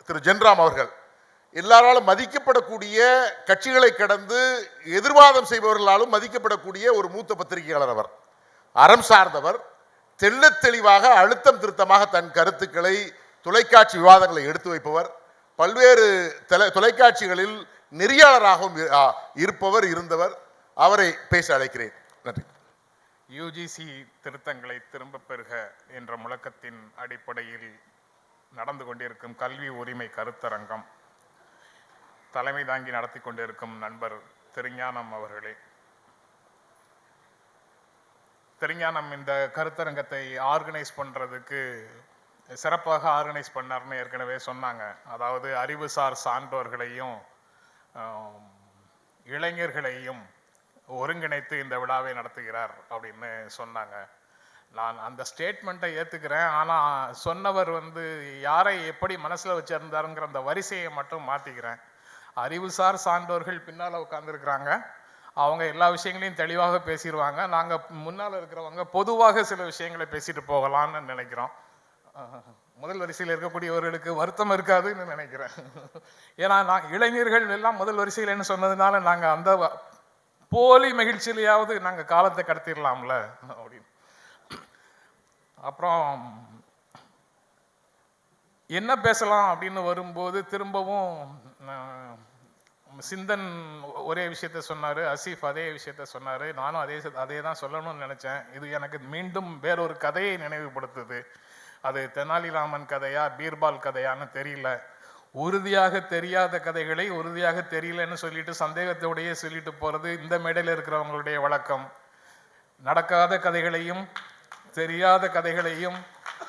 திரு ஜென்ராம் அவர்கள் எல்லாராலும் மதிக்கப்படக்கூடிய, கட்சிகளை கடந்து எதிர்வாதம் செய்பவர்களாலும் மதிக்கப்படக்கூடிய ஒரு மூத்த பத்திரிகையாளர். அவர் அறம் சார்ந்தவர், தெள்ளத் தெளிவாக அழுத்தம் திருத்தமாக தன் கருத்துக்களை, தொலைக்காட்சி விவாதங்களை எடுத்து வைப்பவர், பல்வேறு தொலைக்காட்சிகளில் நெறியாளராகவும் இருந்தவர். அவரை பேச அழைக்கிறேன். நன்றி. யுஜிசி திருத்தங்களை திரும்ப பெறுக என்ற முழக்கத்தின் அடிப்படையில் நடந்து கொண்டிருக்கும் கல்வி உரிமை கருத்தரங்கம் தலைமை தாங்கி நடத்தி கொண்டிருக்கும் நண்பர் திருஞானம் அவர்களே, திருஞானம் இந்த கருத்தரங்கத்தை ஆர்கனைஸ் பண்ணுறதுக்கு சிறப்பாக ஆர்கனைஸ் பண்ணார்னு ஏற்கனவே சொன்னாங்க. அதாவது அறிவுசார் சான்றோர்களையும் இளைஞர்களையும் ஒருங்கிணைத்து இந்த விழாவை நடத்துகிறார் அப்படின்னு சொன்னாங்க. நான் அந்த ஸ்டேட்மெண்ட்டை ஏற்றுக்கிறேன். ஆனால் சொன்னவர் யாரை எப்படி மனசில் வச்சுருந்தாருங்கிற அந்த வரிசையை மட்டும் மாற்றிக்கிறேன். அறிவுசார் சான்றோர்கள் பின்னால் உட்காந்துருக்குறாங்க, அவங்க எல்லா விஷயங்களையும் தெளிவாக பேசிடுவாங்க. நாங்கள் முன்னால் இருக்கிறவங்க பொதுவாக சில விஷயங்களை பேசிட்டு போகலான்னு நினைக்கிறோம். முதல் வரிசையில் இருக்கக்கூடியவர்களுக்கு வருத்தம் இருக்காதுன்னு நினைக்கிறேன். ஏன்னா இளைஞர்கள் எல்லாம் முதல் வரிசையில் சொன்னதுனால நாங்கள் அந்த போலி மகிழ்ச்சியிலையாவது நாங்கள் காலத்தை கடத்திடலாம்ல அப்படின்னு. அப்புறம் என்ன பேசலாம் அப்படின்னு வரும்போது திரும்பவும் சிந்தன் ஒரே விஷயத்த சொன்னார், அசீஃப் அதே விஷயத்த சொன்னார், நானும் அதே தான் சொல்லணும்னு நினச்சேன். இது எனக்கு மீண்டும் வேறொரு கதையை நினைவுபடுத்துது. அது தெனாலிராமன் கதையா பீர்பால் கதையான்னு தெரியல. உறுதியாக தெரியாத கதைகளை உறுதியாக தெரியலன்னு சொல்லிட்டு சந்தேகத்தோடையே சொல்லிட்டு போகிறது இந்த மேடையில் இருக்கிறவங்களுடைய வழக்கம். நடக்காத கதைகளையும் தெரியாத கதைகளையும்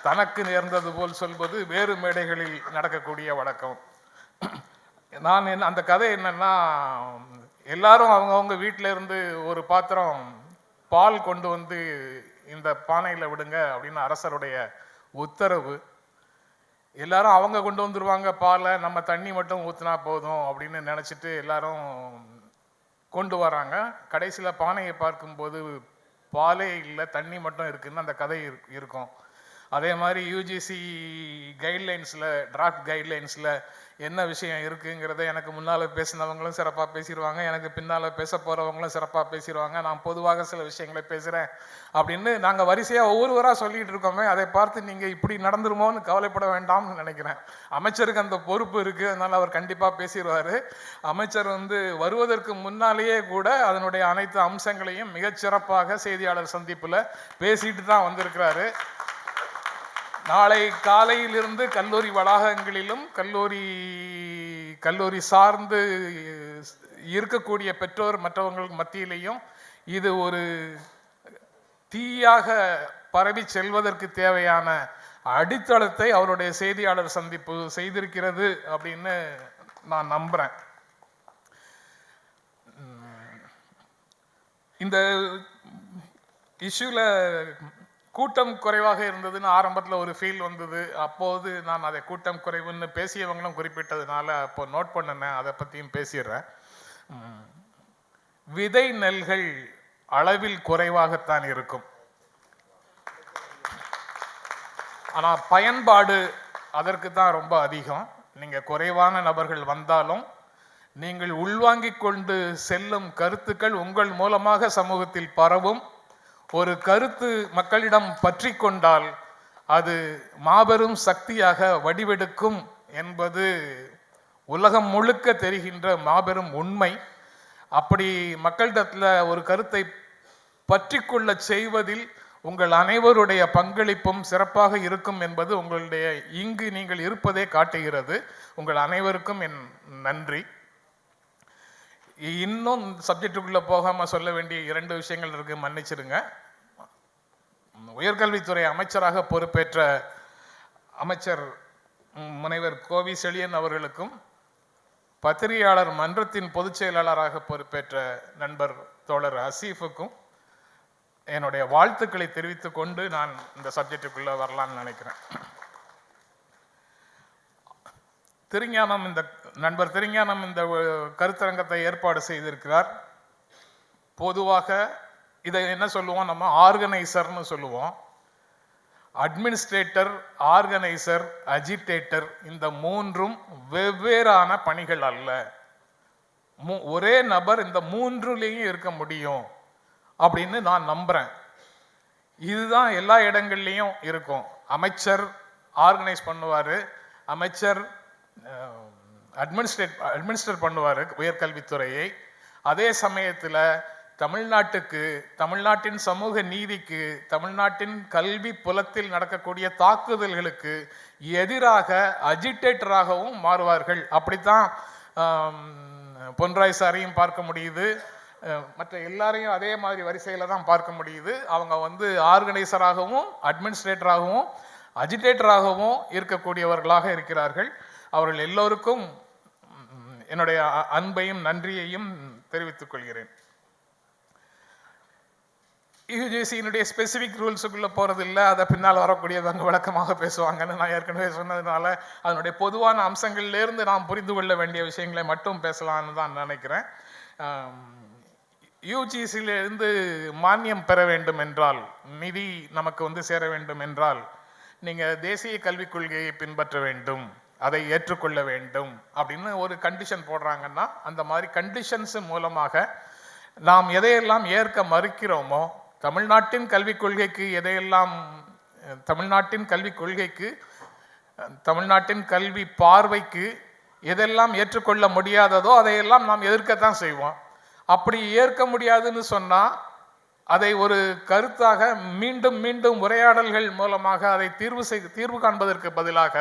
தனக்கு நேர்ந்தது போல் சொல்வது வேறு மேடைகளில் நடக்கக்கூடிய வழக்கம். அந்த கதை என்னன்னா, எல்லாரும் அவங்கவுங்க வீட்டில இருந்து ஒரு பாத்திரம் பால் கொண்டு இந்த பானையில் விடுங்க அப்படின்னு அரசருடைய உத்தரவு. எல்லாரும் அவங்க கொண்டு வந்துருவாங்க பாலை, நம்ம தண்ணி மட்டும் ஊற்றினா போதும் அப்படின்னு நினச்சிட்டு எல்லாரும் கொண்டு வராங்க. கடைசியில் பானையை பார்க்கும்போது பாலே இல்லை, தண்ணி மட்டும் இருக்குன்னு அந்த கதை இருக்கும். அதே மாதிரி யூஜிசி கைட்லைன்ஸில், டிராஃப்ட் கைட்லைன்ஸில் என்ன விஷயம் இருக்குங்கிறத எனக்கு முன்னால் பேசினவங்களும் சிறப்பாக பேசிடுவாங்க, எனக்கு பின்னால் பேச போகிறவங்களும் சிறப்பாக பேசிடுவாங்க. நான் பொதுவாக சில விஷயங்களை பேசுகிறேன் அப்படின்னு நாங்கள் வரிசையாக ஒவ்வொருவராக சொல்லிகிட்டு இருக்கோமே, அதை பார்த்து நீங்கள் இப்படி நடந்துருமோன்னு கவலைப்பட வேண்டாம்னு நினைக்கிறேன். அமைச்சருக்கு அந்த பொறுப்பு இருக்குது, அதனால் அவர் கண்டிப்பாக பேசிடுவார். அமைச்சர் வருவதற்கு முன்னாலேயே கூட அதனுடைய அனைத்து அம்சங்களையும் மிகச்சிறப்பாக செய்தியாளர் சந்திப்பில் பேசிட்டு தான் வந்திருக்கிறாரு. நாளை காலையிலிருந்து கல்லூரி வளாகங்களிலும் கல்லூரி சார்ந்து இருக்கக்கூடிய பெற்றோர் மற்றவங்களுக்கு மத்தியிலையும் இது ஒரு தீயாக பரவி செல்வதற்கு தேவையான அடித்தளத்தை அவருடைய செய்தியாளர் சந்திப்பு செய்திருக்கிறது அப்படின்னு நான் நம்புறேன். இந்த இஷ்யூல கூட்டம் குறைவாக இருந்ததுன்னு ஆரம்பத்தில் ஒரு ஃபீல் வந்தது. அப்போது நான் அதை கூட்டம் குறைவுன்னு பேசியவங்களும் குறிப்பிட்டதுனால அப்போ நோட் பண்ணினேன், அதை பற்றியும் பேசிடுறேன். விதை நெல்கள் அளவில் குறைவாகத்தான் இருக்கும், ஆனால் பயன்பாடு அதற்கு தான் ரொம்ப அதிகம். நீங்கள் குறைவான நபர்கள் வந்தாலும் நீங்கள் உள்வாங்கிக் கொண்டு செல்லும் கருத்துக்கள் உங்கள் மூலமாக சமூகத்தில் பரவும். ஒரு கருத்து மக்களிடம் பற்றி கொண்டால் அது மாபெரும் சக்தியாக வடிவெடுக்கும் என்பது உலகம் முழுக்க தெரிகின்ற மாபெரும் உண்மை. அப்படி மக்களிடத்தில் ஒரு கருத்தை பற்றி கொள்ள செய்வதில் உங்கள் அனைவருடைய பங்களிப்பும் சிறப்பாக இருக்கும் என்பது உங்களுடைய இங்கு நீங்கள் இருப்பதே காட்டுகிறது. உங்கள் அனைவருக்கும் என் நன்றி. இன்னும் சப்ஜெக்டுக்குள்ளே போகாமல் சொல்ல வேண்டிய 2 விஷயங்கள் இருக்கு, மன்னிச்சிருங்க. உயர்கல்வித்துறை அமைச்சராக பொறுப்பேற்ற அமைச்சர் முனைவர் கோவி செழியன் அவர்களுக்கும், பத்திரிகையாளர் மன்றத்தின் பொதுச் செயலாளராக பொறுப்பேற்ற நண்பர் தோழர் அசீஃபுக்கும் என்னுடைய வாழ்த்துக்களை தெரிவித்துக் கொண்டு நான் இந்த சப்ஜெக்டுக்குள்ளே வரலான்னு நினைக்கிறேன். நண்பர் திருஞானம் இந்த கருத்தரங்கத்தை ஏற்பாடு செய்திருக்கிறார். பொதுவாக இதை என்ன சொல்லுவோம், நம்ம ஆர்கனைசர்னு சொல்லுவோம். அட்மினிஸ்ட்ரேட்டர், ஆர்கனைசர், அஜிடேட்டர் இந்த மூன்றும் வெவ்வேறான பணிகள் அல்ல. ஒரே நபர் இந்த மூன்றுலேயும் இருக்க முடியும் அப்படின்னு நான் நம்புறேன். இதுதான் எல்லா இடங்கள்லையும் இருக்கும். அமைச்சர் ஆர்கனைஸ் பண்ணுவார், அமைச்சர் அட்மினிஸ்ட்ரேட் பண்ணுவார் உயர்கல்வித்துறையை. அதே சமயத்தில் தமிழ்நாட்டுக்கு, தமிழ்நாட்டின் சமூக நீதிக்கு, தமிழ்நாட்டின் கல்வி புலத்தில் நடக்கக்கூடிய தாக்குதல்களுக்கு எதிராக அஜிடேட்டராகவும் மாறுவார்கள். அப்படித்தான் பொன்ராய் சாரையும் பார்க்க முடியுது, மற்ற எல்லாரையும் அதே மாதிரி வரிசையில் தான் பார்க்க முடியுது. அவங்க ஆர்கனைசராகவும் அட்மினிஸ்ட்ரேட்டராகவும் அஜிடேட்டராகவும் இருக்கக்கூடியவர்களாக இருக்கிறார்கள். அவர்கள் எல்லோருக்கும் என்னுடைய அன்பையும் நன்றியையும் தெரிவித்துக் கொள்கிறேன். யுஜிசியினுடைய ஸ்பெசிஃபிக் ரூல்ஸுக்குள்ளே போகிறதில்லை, அதை பின்னால் வரக்கூடியவங்க விளக்கமாக பேசுவாங்கன்னு நான் ஏற்கனவே சொன்னதுனால அதனுடைய பொதுவான அம்சங்கள்லேருந்து நாம் புரிந்து கொள்ள வேண்டிய விஷயங்களை மட்டும் பேசலான்னு தான் நினைக்கிறேன். யுஜிசியிலிருந்து மானியம் பெற வேண்டும் என்றால், நிதி நமக்கு சேர வேண்டும் என்றால், நீங்கள் தேசிய கல்விக் கொள்கையை பின்பற்ற வேண்டும், அதை ஏற்றுக்கொள்ள வேண்டும் அப்படின்னு ஒரு கண்டிஷன் போடுறாங்கன்னா, அந்த மாதிரி கண்டிஷன்ஸ் மூலமாக நாம் எதையெல்லாம் ஏற்க மறுக்கிறோமோ, தமிழ்நாட்டின் கல்விக் கொள்கைக்கு எதையெல்லாம், தமிழ்நாட்டின் கல்விக் கொள்கைக்கு, தமிழ்நாட்டின் கல்வி பார்வைக்கு எதெல்லாம் ஏற்றுக்கொள்ள முடியாததோ அதையெல்லாம் நாம் எதிர்க்கத்தான் செய்வோம். அப்படி ஏற்க முடியாதுன்னு சொன்னால் அதை ஒரு கருத்தாக மீண்டும் மீண்டும் உரையாடல்கள் மூலமாக அதை தீர்வு காண்பதற்கு பதிலாக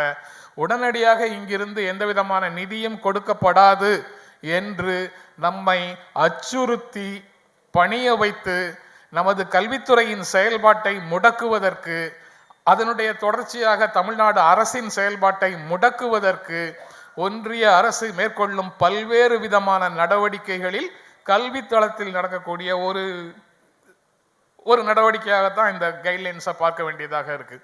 உடனடியாக இங்கிருந்து எந்த விதமான நிதியும் கொடுக்கப்படாது என்று நம்மை அச்சுறுத்தி பணிய வைத்து நமது கல்வித்துறையின் செயல்பாட்டை முடக்குவதற்கு, அதனுடைய தொடர்ச்சியாக தமிழ்நாடு அரசின் செயல்பாட்டை முடக்குவதற்கு ஒன்றிய அரசு மேற்கொள்ளும் பல்வேறு விதமான நடவடிக்கைகளில் கல்வி தளத்தில் நடக்கக்கூடிய ஒரு நடவடிக்கையாகத்தான் இந்த கைட்லைன்ஸை பார்க்க வேண்டியதாக இருக்கு.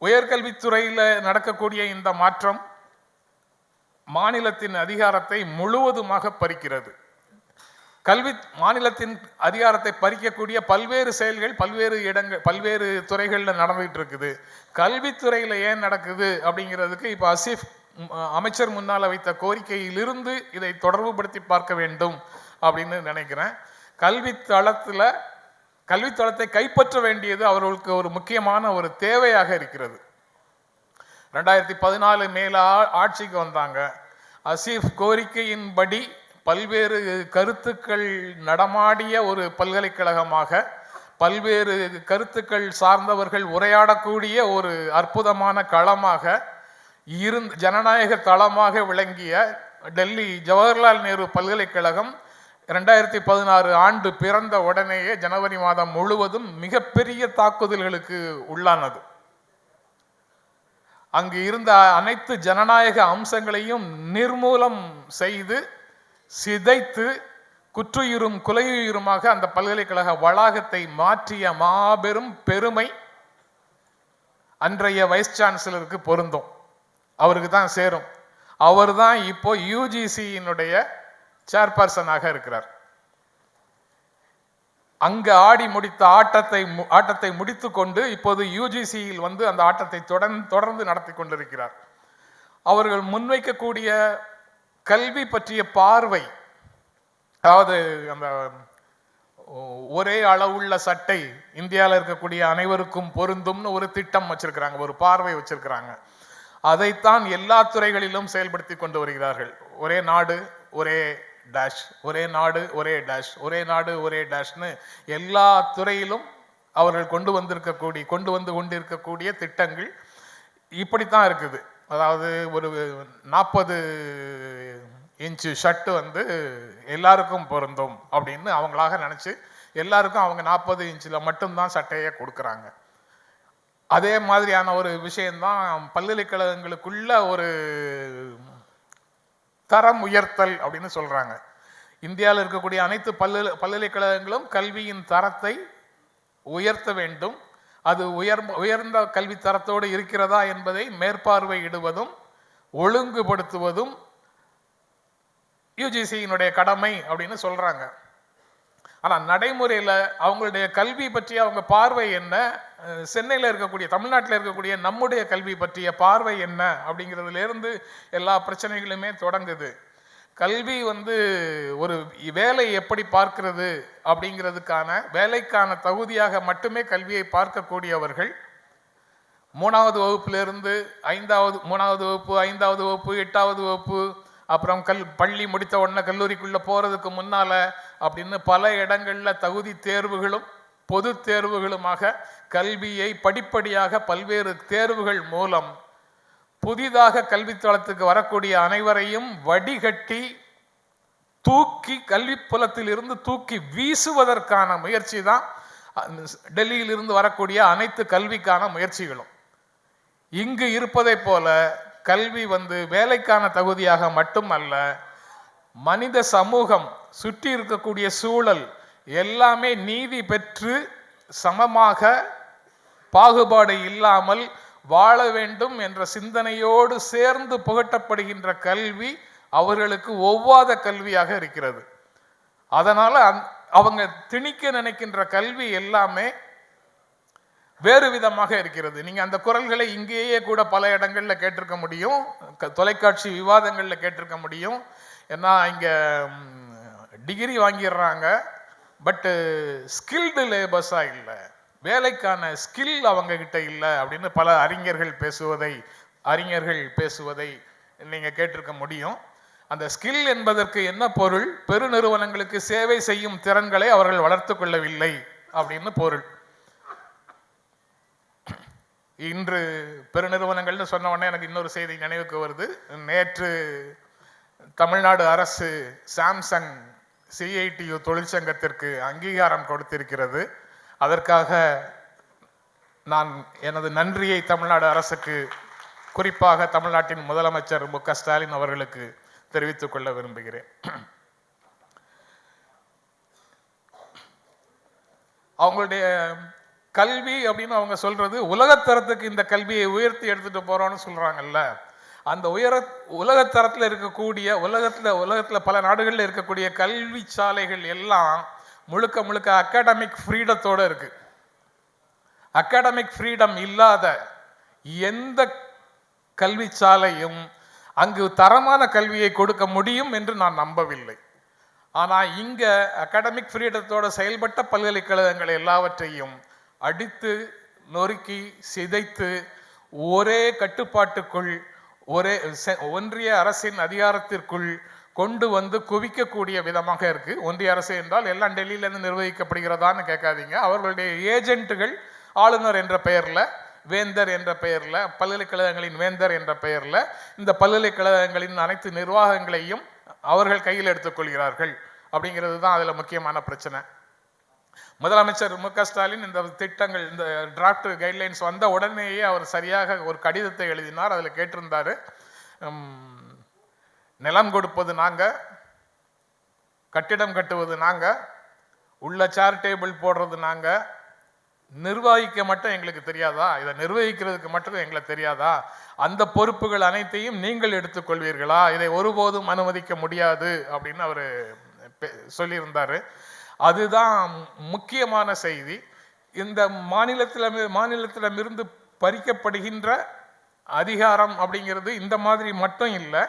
உயர்கல்வித்துறையில் நடக்கக்கூடிய இந்த மாற்றம் மாநிலத்தின் அதிகாரத்தை முழுவதுமாக பறிக்கிறது. மாநிலத்தின் அதிகாரத்தை பறிக்கக்கூடிய பல்வேறு செயல்கள் பல்வேறு துறைகளில் நடந்துகிட்டு இருக்குது. கல்வித்துறையில் ஏன் நடக்குது அப்படிங்கிறதுக்கு இப்போ அசீஃப் அமைச்சர் முன்னால் வைத்த கோரிக்கையிலிருந்து இதை தொடர்புபடுத்தி பார்க்க வேண்டும் அப்படின்னு நினைக்கிறேன். கல்வித்தளத்தை கைப்பற்ற வேண்டியது அவர்களுக்கு ஒரு முக்கியமான ஒரு தேவையாக இருக்கிறது. 2014 மேல ஆட்சிக்கு வந்தாங்க. அசீஃப் கோரிக்கையின்படி பல்வேறு கருத்துக்கள் நடமாடிய ஒரு பல்கலைக்கழகமாக, பல்வேறு கருத்துக்கள் சார்ந்தவர்கள் உரையாடக்கூடிய ஒரு அற்புதமான களமாக ஜனநாயக தளமாக விளங்கிய டெல்லி ஜவஹர்லால் நேரு பல்கலைக்கழகம் 2016 ஆண்டு பிறந்த உடனேயே ஜனவரி மாதம் முழுவதும் மிகப்பெரிய தாக்குதல்களுக்கு உள்ளானது. அங்கு இருந்த அனைத்து ஜனநாயக அம்சங்களையும் நிர்மூலம் செய்து சிதைத்து குற்றுயிரும் குலையுயிருமாக அந்த பல்கலைக்கழக வளாகத்தை மாற்றிய மாபெரும் பெருமை அன்றைய வைஸ் சான்சலருக்கு பொருந்தும், அவருக்கு தான் சேரும். அவர் தான் இப்போ யுஜிசியினுடைய சேர்பர்சனாக இருக்கிறார். அங்க ஆடி முடித்த ஆட்டத்தை முடித்து கொண்டு இப்போது யுஜிசியில் அந்த ஆட்டத்தை தொடர்ந்து நடத்தி கொண்டிருக்கிறார். அவர்கள் முன்வைக்கக்கூடிய கல்வி பற்றிய பார்வை, அதாவது அந்த ஒரே அளவுள்ள சட்டை இந்தியாவில் இருக்கக்கூடிய அனைவருக்கும் பொருந்தும்னு ஒரு திட்டம் வச்சிருக்கிறாங்க, ஒரு பார்வை வச்சிருக்கிறாங்க. அதைத்தான் எல்லா துறைகளிலும் செயல்படுத்தி கொண்டு வருகிறார்கள். ஒரே நாடு ஒரே டேஷ், ஒரே நாடு ஒரே டேஷ், ஒரே நாடு ஒரே டேஷ்னு எல்லா துறையிலும் அவர்கள் கொண்டு வந்து கொண்டிருக்கக்கூடிய திட்டங்கள் இப்படித்தான் இருக்குது. அதாவது ஒரு 40 இன்ச்சு ஷர்ட்டு எல்லாருக்கும் பொருந்தும் அப்படின்னு அவங்களாக நினச்சி எல்லாருக்கும் அவங்க 40 இன்ச்சில் மட்டும்தான் சட்டையை கொடுக்குறாங்க. அதே மாதிரியான ஒரு விஷயம்தான் பல்கலைக்கழகங்களுக்குள்ள ஒரு தரம் உயர்த்தல் அப்படின்னு சொல்றாங்க. இந்தியாவில் இருக்கக்கூடிய அனைத்து பல்கலைக்கழகங்களும் கல்வியின் தரத்தை உயர்த்த வேண்டும். அது உயர்ந்த கல்வி தரத்தோடு இருக்கிறதா என்பதை மேற்பார்வையிடுவதும் ஒழுங்குபடுத்துவதும் யுஜிசியினுடைய கடமை அப்படின்னு சொல்றாங்க. ஆனா நடைமுறையில அவங்களுடைய கல்வி பற்றிய அவங்க பார்வை என்ன, சென்னையில் இருக்கக்கூடிய தமிழ்நாட்டில் இருக்கக்கூடிய நம்முடைய கல்வி பற்றிய பார்வை என்ன அப்படிங்கிறதுல இருந்து எல்லா பிரச்சனைகளுமே தொடங்குது. கல்வி ஒரு வேலை எப்படி பார்க்கிறது அப்படிங்கிறதுக்கான வேலைக்கான தகுதியாக மட்டுமே கல்வியை பார்க்கக்கூடியவர்கள் 3வது வகுப்பிலிருந்து 3வது வகுப்பு 5வது வகுப்பு 8வது வகுப்பு அப்புறம் பள்ளி முடித்த உடனே கல்லூரிக்குள்ள போறதுக்கு முன்னால அப்படின்னு பல இடங்கள்ல தகுதி தேர்வுகளும் பொது தேர்வுகளுமாக கல்வியை படிப்படியாக பல்வேறு தேர்வுகள் மூலம் புதிதாக கல்வித்தளத்துக்கு வரக்கூடிய அனைவரையும் வடிகட்டி தூக்கி கல்வி புலத்தில் இருந்து தூக்கி வீசுவதற்கான முயற்சி தான் டெல்லியில் இருந்து வரக்கூடிய அனைத்து கல்விக்கான முயற்சிகளும். இங்கு இருப்பதை போல கல்வி வேலைக்கான தகுதியாக மட்டுமல்ல, மனித சமூகம் சுற்றி இருக்கக்கூடிய சூழல் எல்லாமே நீதி பெற்று சமமாக பாகுபாடு இல்லாமல் வாழ வேண்டும் என்ற சிந்தனையோடு சேர்ந்து புகட்டப்படுகின்ற கல்வி அவர்களுக்கு ஒவ்வாத கல்வியாக இருக்கிறது. அதனால அவங்க திணிக்க நினைக்கின்ற கல்வி எல்லாமே வேறு விதமாக இருக்கிறது. நீங்க அந்த குரல்களை இங்கேயே கூட பல இடங்கள்ல கேட்டிருக்க முடியும், தொலைக்காட்சி விவாதங்கள்ல கேட்டிருக்க முடியும். ஏன்னா இங்க டிகிரி வாங்கிடுறாங்க, பட்டு ஸ்கில்டு லேபர்ஸா இல்லை, வேலைக்கான ஸ்கில் அவங்க கிட்ட இல்லை அப்படின்னு பல அறிஞர்கள் பேசுவதை நீங்க கேட்டிருக்க முடியும். அந்த ஸ்கில் என்பதற்கு என்ன பொருள்? பெருநிறுவனங்களுக்கு சேவை செய்யும் திறன்களை அவர்கள் வளர்த்து கொள்ளவில்லை அப்படின்னு பொருள். இன்று பெருநிறுவனங்கள்னு சொன்ன உடனே எனக்கு இன்னொரு செய்தி நினைவுக்கு வருது. நேற்று தமிழ்நாடு அரசு சாம்சங் CITU தொழிற்சங்கத்திற்கு அங்கீகாரம் கொடுத்திருக்கிறது. அதற்காக நான் எனது நன்றியை தமிழ்நாடு அரசுக்கு, குறிப்பாக தமிழ்நாட்டின் முதலமைச்சர் மு.க. ஸ்டாலின் அவர்களுக்கு தெரிவித்துக் கொள்ள விரும்புகிறேன். அவங்களுடைய கல்வி அப்படின்னு அவங்க சொல்றது உலகத்தரத்துக்கு இந்த கல்வியை உயர்த்தி எடுத்துட்டு போறோம்னு சொல்றாங்கல்ல, அந்த உலகத்தரத்தில் இருக்கக்கூடிய உலகத்துல பல நாடுகளில் இருக்கக்கூடிய கல்வி சாலைகள் எல்லாம் முழுக்க முழுக்க அகாடமிக் ஃப்ரீடத்தோட இருக்கு. அகாடமிக் ஃப்ரீடம் இல்லாத எந்த கல்வி சாலையும் அங்கு தரமான கல்வியை கொடுக்க முடியும் என்று நான் நம்பவில்லை. ஆனா இங்க அகாடமிக் ஃப்ரீடத்தோட செயல்பட்ட பல்கலைக்கழகங்கள் எல்லாவற்றையும் அடித்து நொறுக்கி சிதைத்து ஒரே கட்டுப்பாட்டுக்குள் ஒன்றிய அரசின் அதிகாரத்திற்குள் கொண்டு குவிக்கக்கூடிய விதமாக இருக்கு. ஒன்றிய அரசு என்றால் எல்லாம் டெல்லியிலிருந்து நிர்வகிக்கப்படுகிறதான்னு கேட்காதீங்க. அவர்களுடைய ஏஜென்ட்டுகள் ஆளுநர் என்ற பெயர்ல, வேந்தர் என்ற பெயர்ல, பல்கலைக்கழகங்களின் வேந்தர் என்ற பெயர்ல இந்த பல்கலைக்கழகங்களின் அனைத்து நிர்வாகங்களையும் அவர்கள் கையில் எடுத்துக்கொள்கிறார்கள். அப்படிங்கிறது தான் அதுல முக்கியமான பிரச்சனை. முதலமைச்சர் மு.க. ஸ்டாலின் இந்த திட்டங்கள், இந்த டிராஃப்ட் கைட்லைன்ஸ் வந்த உடனேயே அவர் சரியாக ஒரு கடிதத்தை எழுதினார். அதில் கேட்டிருந்தாரு, நிலம் கொடுப்பது நாங்க, கட்டிடம் கட்டுவது நாங்க, உள்ள சேர் டேபிள் போடுறது நாங்க, நிர்வகிக்க மட்டும் எங்களுக்கு தெரியாதா? இதை நிர்வகிக்கிறதுக்கு மட்டும் எங்களுக்கு தெரியாதா? அந்த பொறுப்புகள் அனைத்தையும் நீங்கள் எடுத்துக்கொள்வீர்களா? இதை ஒருபோதும் அனுமதிக்க முடியாது அப்படின்னு அவர் சொல்லியிருந்தாரு. அதுதான் முக்கியமான செய்தி. இந்த மாநிலத்திடமிருந்து பறிக்கப்படுகின்ற அதிகாரம் அப்படிங்கிறது இந்த மாதிரி மட்டும் இல்லை,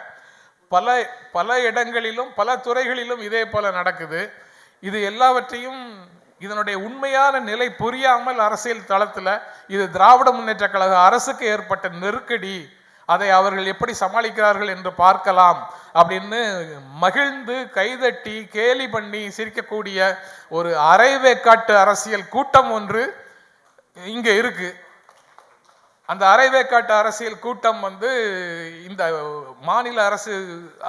பல இடங்களிலும் பல துறைகளிலும் இதே போல நடக்குது. இது எல்லாவற்றையும் இதனுடைய உண்மையான நிலை புரியாமல் அரசியல் தளத்தில் இது திராவிட முன்னேற்ற கழக அரசுக்கு ஏற்பட்ட நெருக்கடி, அதை அவர்கள் எப்படி சமாளிக்கிறார்கள் என்று பார்க்கலாம் அப்படின்னு மகிழ்ந்து கைதட்டி கேலி பண்ணி சிரிக்கக்கூடிய ஒரு அரைவேக்காட்டு அரசியல் கூட்டம் ஒன்று இங்க இருக்கு. அந்த அரைவேக்காட்டு அரசியல் கூட்டம் இந்த மாநில அரசு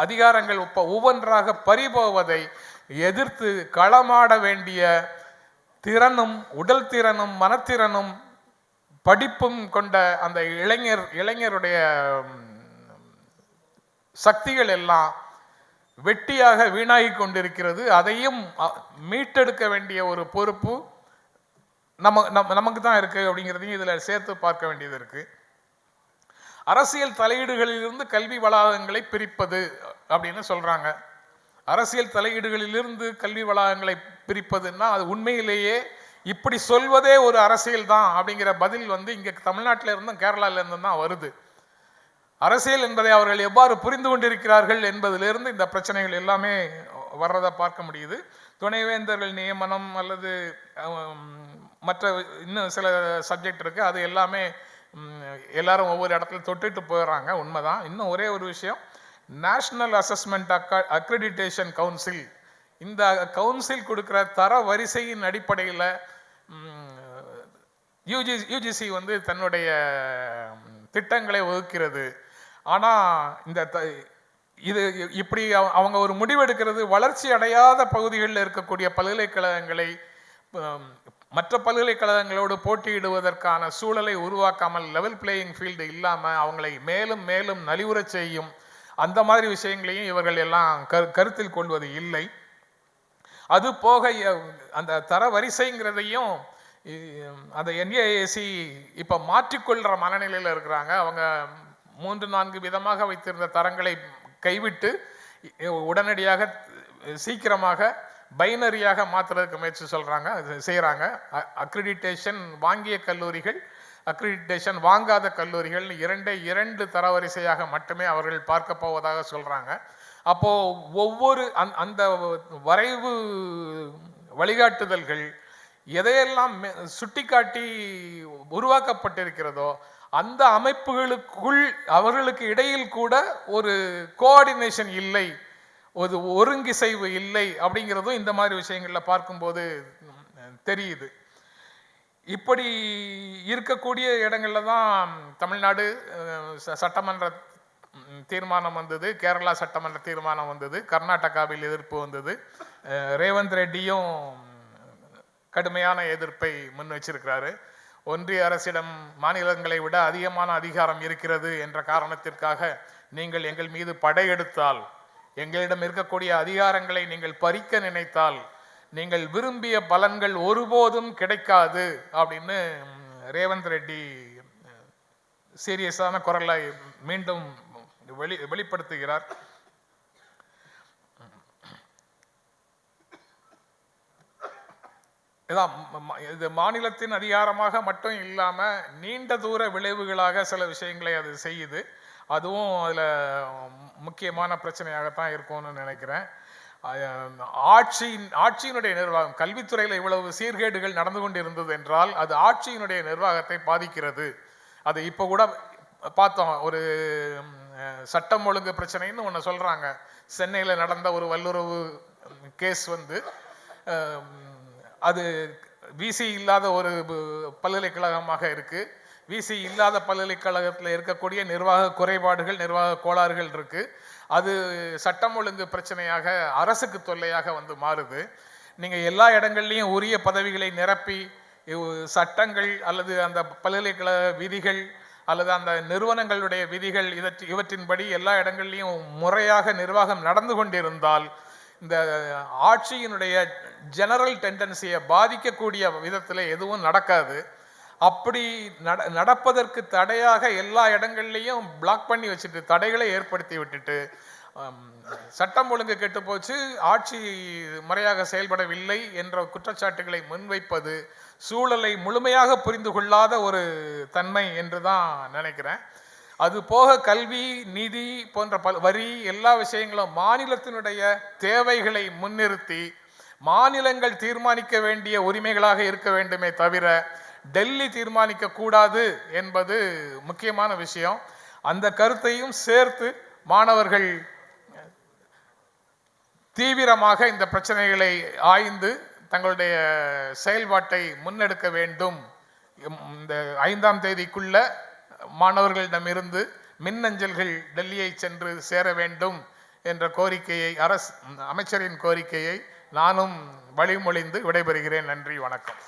அதிகாரங்கள் ஒவ்வொன்றாக பறிபோவதை எதிர்த்து களமாட வேண்டிய திறனும் உடல் திறனும் மனத்திறனும் படிப்பும் கொண்ட அந்த இளைஞருடைய சக்திகள் எல்லாம் வெட்டியாக வீணாகி கொண்டிருக்கிறது. அதையும் மீட்டெடுக்க வேண்டிய ஒரு பொறுப்பு நமக்கு தான் இருக்கு அப்படிங்கிறதையும் இதுல சேர்த்து பார்க்க வேண்டியது இருக்கு. அரசியல் தலையீடுகளிலிருந்து கல்வி வளாகங்களை பிரிப்பது அப்படின்னு சொல்றாங்க. அரசியல் தலையீடுகளிலிருந்து கல்வி வளாகங்களை பிரிப்பதுன்னா அது உண்மையிலேயே இப்படி சொல்வதே ஒரு அரசியல் தான் அப்படிங்கிற பதில் வந்து இங்க தமிழ்நாட்டில இருந்தும் கேரளால இருந்தும் தான் வருது. அரசியல் என்பதை அவர்கள் எவ்வாறு புரிந்து கொண்டிருக்கிறார்கள் என்பதிலிருந்து இந்த பிரச்சனைகள் எல்லாமே வர்றதை பார்க்க முடியுது. துணைவேந்தர்கள் நியமனம் அல்லது மற்ற இன்னும் சில சப்ஜெக்ட் இருக்கு, அது எல்லாமே எல்லாரும் ஒவ்வொரு இடத்துல தொட்டுட்டு போயிடுறாங்க, உண்மைதான். இன்னும் ஒரே ஒரு விஷயம், நேஷனல் அசஸ்மெண்ட் அக்ரெடிட்டேஷன் கவுன்சில், இந்த கவுன்சில் கொடுக்குற தர வரிசையின் அடிப்படையில் யூஜிசி வந்து தன்னுடைய திட்டங்களை வகுக்கிறது. ஆனால் இந்த இது இப்படி அவங்க ஒரு முடிவெடுக்கிறது வளர்ச்சி அடையாத பகுதிகளில் இருக்கக்கூடிய பல்கலைக்கழகங்களை மற்ற பல்கலைக்கழகங்களோடு போட்டியிடுவதற்கான சூழலை உருவாக்காமல், லெவல் பிளேயிங் ஃபீல்டு இல்லாமல் அவங்களை மேலும் மேலும் நலிவுறச் செய்யும் அந்த மாதிரி விஷயங்களையும் இவர்கள் எல்லாம் கருத்தில் கொள்வது இல்லை. அது போக அந்த தர வரிசைங்கிறதையும் அந்த என்ஏஏசி இப்போ மாற்றிக்கொள்கிற மனநிலையில் இருக்கிறாங்க. அவங்க 3-4 விதமாக வைத்திருந்த தரங்களை கைவிட்டு உடனடியாக சீக்கிரமாக பைனரியாக மாற்றுறதுக்கு முயற்சி செய்கிறாங்க. அக்ரிடிட்டேஷன் வாங்கிய கல்லூரிகள், அக்ரிடிட்டேஷன் வாங்காத கல்லூரிகள், இரண்டு தரவரிசையாக மட்டுமே அவர்கள் பார்க்க போவதாக சொல்கிறாங்க. அப்போது ஒவ்வொரு அந்த வரைவு வழிகாட்டுதல்கள் எதையெல்லாம் சுட்டிக்காட்டி உருவாக்கப்பட்டிருக்கிறதோ அந்த அமைப்புகளுக்குள் அவர்களுக்கு இடையில் கூட ஒரு கோஆர்டினேஷன் இல்லை, ஒரு ஒருங்கிசைவு இல்லை அப்படிங்கிறதும் இந்த மாதிரி விஷயங்களில் பார்க்கும்போது தெரியுது. இப்படி இருக்கக்கூடிய இடங்கள்ல தான் தமிழ்நாடு சட்டமன்ற தீர்மானம் வந்தது, கேரளா சட்டமன்ற தீர்மானம் வந்தது, கர்நாடகாவில் எதிர்ப்பு வந்தது. ரேவந்த் ரெட்டியும் கடுமையான எதிர்ப்பை முன் வச்சிருக்கிறாரு. ஒன்றிய அரசிடம் மாநிலங்களை விட அதிகமான அதிகாரம் இருக்கிறது என்ற காரணத்திற்காக நீங்கள் எங்கள் மீது படையெடுத்தால், எங்களிடம் இருக்கக்கூடிய அதிகாரங்களை நீங்கள் பறிக்க நினைத்தால் நீங்கள் விரும்பிய பலன்கள் ஒருபோதும் கிடைக்காது அப்படின்னு ரேவந்த் ரெட்டி சீரியஸான குரலை மீண்டும் வெளிப்படுத்துகிறார். இது மாநிலத்தின் அதிகாரமாக மட்டும் இல்லாமல் நீண்ட தூர விளைவுகளாக சில விஷயங்களை அது செய்யுது. அதுவும் அதில் முக்கியமான பிரச்சனையாகத்தான் இருக்கும்னு நினைக்கிறேன். ஆட்சியினுடைய நிர்வாகம், கல்வித்துறையில் இவ்வளவு சீர்கேடுகள் நடந்து கொண்டு இருந்தது என்றால் அது ஆட்சியினுடைய நிர்வாகத்தை பாதிக்கிறது. அது இப்போ கூட பார்த்தோம், ஒரு சட்டம் ஒழுங்கு பிரச்சனைன்னு ஒன்று சொல்கிறாங்க. சென்னையில் நடந்த ஒரு வல்லுறவு கேஸ் வந்து அது விசி இல்லாத ஒரு பல்கலைக்கழகமாக இருக்குது. விசி இல்லாத பல்கலைக்கழகத்தில் இருக்கக்கூடிய நிர்வாக குறைபாடுகள், நிர்வாக கோளாறுகள் இருக்குது. அது சட்டம் ஒழுங்கு பிரச்சனையாக அரசுக்கு தொல்லையாக வந்து மாறுது. நீங்கள் எல்லா இடங்கள்லையும் உரிய பதவிகளை நிரப்பி சட்டங்கள் அல்லது அந்த பல்கலைக்கழக விதிகள் அல்லது அந்த நிறுவனங்களுடைய விதிகள் இவற்றின்படி எல்லா இடங்கள்லையும் முறையாக நிர்வாகம் நடந்து கொண்டிருந்தால் இந்த ஆட்சியினுடைய ஜெனரல் டெண்டன்சியை பாதிக்கக்கூடிய விதத்தில் எதுவும் நடக்காது. அப்படி நடப்பதற்கு தடையாக எல்லா இடங்கள்லையும் பிளாக் பண்ணி வச்சுட்டு, தடைகளை ஏற்படுத்தி விட்டுட்டு, சட்டம் ஒழுங்கு கெட்டு போச்சு, ஆட்சி முறையாக செயல்படவில்லை என்ற குற்றச்சாட்டுகளை முன்வைப்பது சூழலை முழுமையாக புரிந்து கொள்ளாத ஒரு தன்மை என்று தான் நினைக்கிறேன். அது போக கல்வி, நிதி போன்ற வரி எல்லா விஷயங்களும் மாநிலத்தினுடைய தேவைகளை முன்னிறுத்தி மாநிலங்கள் தீர்மானிக்க வேண்டிய உரிமைகளாக இருக்க வேண்டுமே தவிர டெல்லி தீர்மானிக்க கூடாது என்பது முக்கியமான விஷயம். அந்த கருத்தையும் சேர்த்து மாணவர்கள் தீவிரமாக இந்த பிரச்சனைகளை ஆய்ந்து தங்களுடைய செயல்பாட்டை முன்னெடுக்க வேண்டும். இந்த 5ஆம் தேதிக்குள்ள மாணவர்களிடமிருந்து மின்னஞ்சல்கள் டெல்லியை சென்று சேர வேண்டும் என்ற கோரிக்கையை, அமைச்சரின் கோரிக்கையை நானும் வழிமொழிந்து விடைபெறுகிறேன். நன்றி, வணக்கம்.